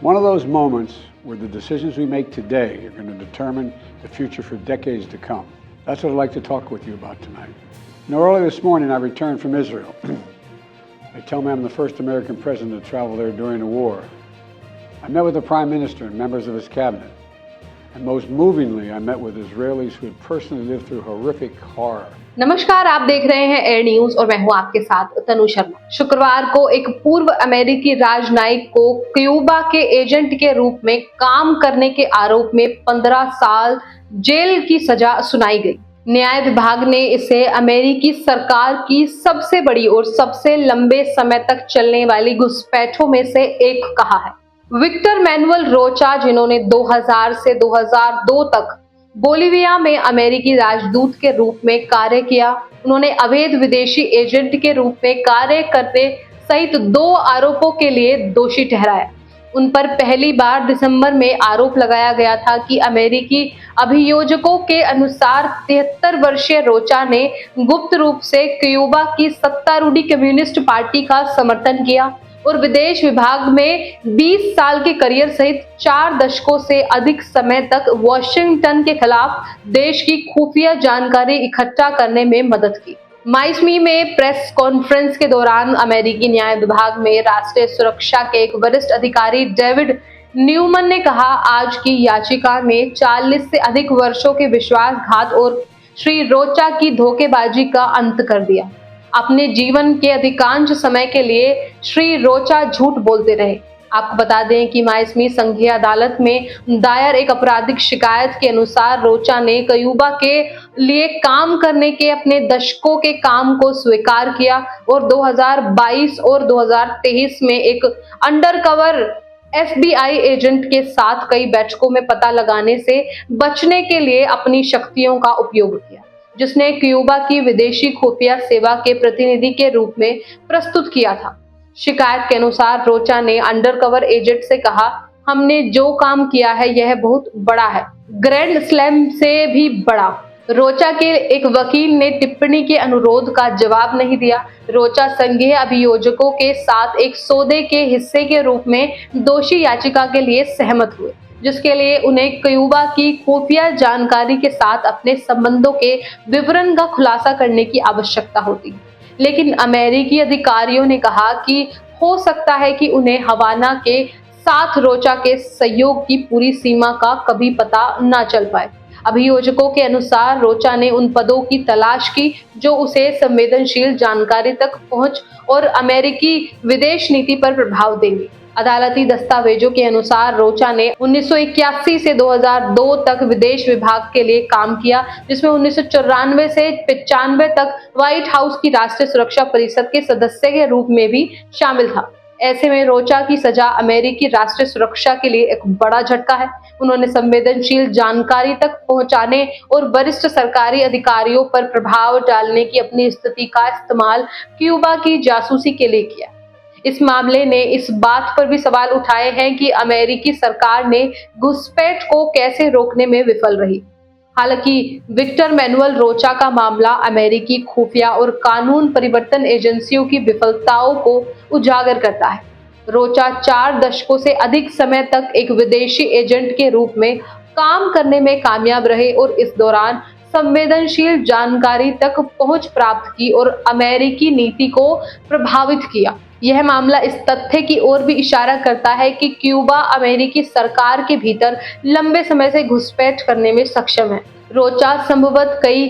One of those moments where the decisions we make today are going to determine the future for decades to come. That's what I'd like to talk with you about tonight. Early this morning I returned from Israel. They tell me I'm the first American president to travel there during the war. I met with the Prime Minister and members of his cabinet. And most movingly, I met with Israelis who had personally lived through horrific horror. नमस्कार, आप देख रहे हैं air news और मैं हूं आपके साथ तनु शर्मा। शुक्रवार को एक पूर्व अमेरिकी राजनयिक को क्यूबा के एजेंट के रूप में काम करने के आरोप में 15 साल जेल की सजा सुनाई गई। न्याय विभाग ने इसे अमेरिकी सरकार की सबसे बड़ी और सबसे लंबे समय तक चलने वाली घुसपैठों में से एक कहा है। विक्टर मैनुअल रोचा, जिन्होंने 2000 से 2002 तक बोलिविया में अमेरिकी राजदूत के रूप में कार्य किया, उन्होंने अवैध विदेशी एजेंट के रूप में कार्य करने सहित 2 आरोपों के लिए दोषी ठहराया। उन पर पहली बार दिसंबर में आरोप लगाया गया था कि अमेरिकी अभियोजकों के अनुसार 73 वर्षीय रोचा ने गुप्त रूप से क्यूबा की सत्तारूढ़ कम्युनिस्ट पार्टी का समर्थन किया और विदेश विभाग में 20 साल के करियर सहित 4 दशकों से अधिक समय तक वॉशिंगटन के खिलाफ देश की खुफिया जानकारी इकट्ठा करने में मदद की। माइसमी में प्रेस कॉन्फ्रेंस के दौरान अमेरिकी न्याय विभाग में राष्ट्रीय सुरक्षा के एक वरिष्ठ अधिकारी डेविड न्यूमन ने कहा, आज की याचिका में 40 से अधिक वर्षों के विश्वासघात और श्री रोचा की धोखेबाजी का अंत कर दिया। अपने जीवन के अधिकांश समय के लिए श्री रोचा झूठ बोलते रहे। आपको बता दें कि माइसमी संघीय अदालत में दायर एक आपराधिक शिकायत के अनुसार रोचा ने क्यूबा के लिए काम करने के अपने दशकों के काम को स्वीकार किया और 2022 और 2023 में एक अंडरकवर FBI एजेंट के साथ कई बैठकों में पता लगाने से बचने के लिए अपनी शक्तियों का उपयोग किया, जिसने क्यूबा की विदेशी खुफिया सेवा के प्रतिनिधि के रूप में प्रस्तुत किया था। शिकायत के अनुसार रोचा ने अंडरकवर एजेंट से कहा, हमने जो काम किया है यह बहुत बड़ा है, ग्रैंड स्लैम से भी बड़ा। रोचा के एक वकील ने टिप्पणी के अनुरोध का जवाब नहीं दिया। रोचा संघीय अभियोजकों के साथ एक सौदे के हिस्से के रूप में दोषी याचिका के लिए सहमत हुए, जिसके लिए उन्हें क्यूबा की खुफिया जानकारी के साथ अपने संबंधों के विवरण का खुलासा करने की आवश्यकता होती। लेकिन अमेरिकी अधिकारियों ने कहा कि हो सकता है कि उन्हें हवाना के साथ रोचा के सहयोग की पूरी सीमा का कभी पता न चल पाए। अभियोजकों के अनुसार रोचा ने उन पदों की तलाश की जो उसे संवेदनशील जानकारी तक पहुंच और अमेरिकी विदेश नीति पर प्रभाव देंगे। अदालती दस्तावेजों के अनुसार रोचा ने 1981 से 2002 तक विदेश विभाग के लिए काम किया, जिसमें 1994 से 95 तक व्हाइट हाउस की राष्ट्रीय सुरक्षा परिषद के सदस्य के रूप में भी शामिल था। ऐसे में रोचा की सजा अमेरिकी राष्ट्रीय सुरक्षा के लिए एक बड़ा झटका है। उन्होंने संवेदनशील जानकारी तक पहुंचाने और वरिष्ठ सरकारी अधिकारियों पर प्रभाव डालने की अपनी स्थिति का इस्तेमाल क्यूबा की जासूसी के लिए किया। इस मामले ने इस बात पर भी सवाल उठाए हैं कि अमेरिकी सरकार ने घुसपैठ को कैसे रोकने में विफल रही। हालांकि विक्टर मैनुअल रोचा का मामला अमेरिकी खुफिया और कानून परिवर्तन एजेंसियों की विफलताओं को उजागर करता है। रोचा 4 दशकों से अधिक समय तक एक विदेशी एजेंट के रूप में काम करने में कामयाब रहे और इस दौरान संवेदनशील जानकारी तक पहुंच प्राप्त की और अमेरिकी नीति को प्रभावित किया। यह मामला इस तथ्य की ओर भी इशारा करता है कि क्यूबा अमेरिकी सरकार के भीतर लंबे समय से घुसपैठ करने में सक्षम है। रोचा संभवतः कई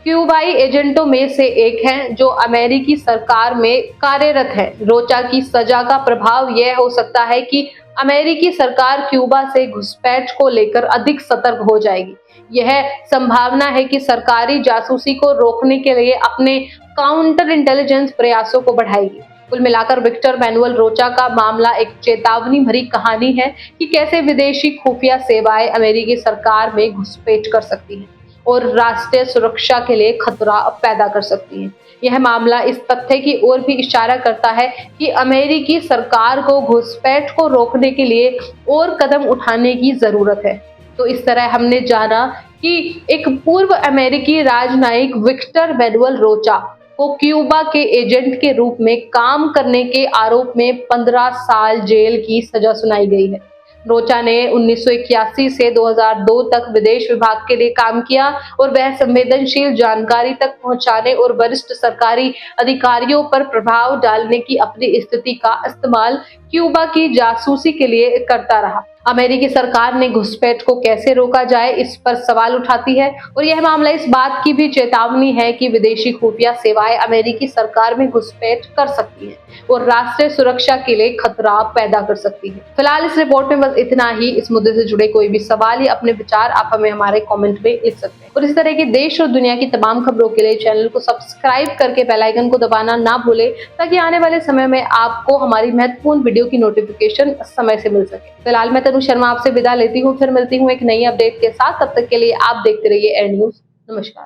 क्यूबाई एजेंटों में से एक हैं जो अमेरिकी सरकार में कार्यरत है। रोचा की सजा का प्रभाव यह हो सकता है कि अमेरिकी सरकार क्यूबा से घुसपैठ को लेकर अधिक सतर्क हो जाएगी। यह संभावना है कि सरकारी जासूसी को रोकने के लिए अपने काउंटर इंटेलिजेंस प्रयासों को बढ़ाएगी। कुल मिलाकर विक्टर मैनुअल रोचा का मामला एक चेतावनी भरी कहानी है कि कैसे विदेशी खुफिया सेवाएं अमेरिकी सरकार में घुसपैठ कर सकती हैं और राष्ट्रीय सुरक्षा के लिए खतरा पैदा कर सकती हैं। यह मामला इस तथ्य की ओर भी इशारा करता है कि अमेरिकी सरकार को घुसपैठ को रोकने के लिए और कदम उठाने की जरूरत है। तो इस तरह हमने जाना कि एक पूर्व अमेरिकी राजनयिक विक्टर मैनुअल रोचा को क्यूबा के एजेंट के रूप में काम करने के आरोप में 15 साल जेल की सजा सुनाई गई है। रोचा ने 1981 से 2002 तक विदेश विभाग के लिए काम किया और वह संवेदनशील जानकारी तक पहुंचाने और वरिष्ठ सरकारी अधिकारियों पर प्रभाव डालने की अपनी स्थिति का इस्तेमाल क्यूबा की जासूसी के लिए करता रहा। अमेरिकी सरकार ने घुसपैठ को कैसे रोका जाए, इस पर सवाल उठाती है और यह मामला इस बात की भी चेतावनी है कि विदेशी खुफिया सेवाएं अमेरिकी सरकार में घुसपैठ कर सकती हैं और राष्ट्रीय सुरक्षा के लिए खतरा पैदा कर सकती है। फिलहाल इस रिपोर्ट में बस इतना ही। इस मुद्दे से जुड़े कोई भी सवाल या अपने विचार आप हमें हमारे कमेंट में लिख सकते हैं और इस तरह के देश और दुनिया की तमाम खबरों के लिए चैनल को सब्सक्राइब करके बेल आइकन को दबाना ना भूलें, ताकि आने वाले समय में आपको हमारी महत्वपूर्ण वीडियो की नोटिफिकेशन समय से मिल सके। फिलहाल मैं तनु शर्मा आपसे विदा लेती हूँ, फिर मिलती हूँ एक नई अपडेट के साथ। तब तक के लिए आप देखते रहिए एयर न्यूज। नमस्कार।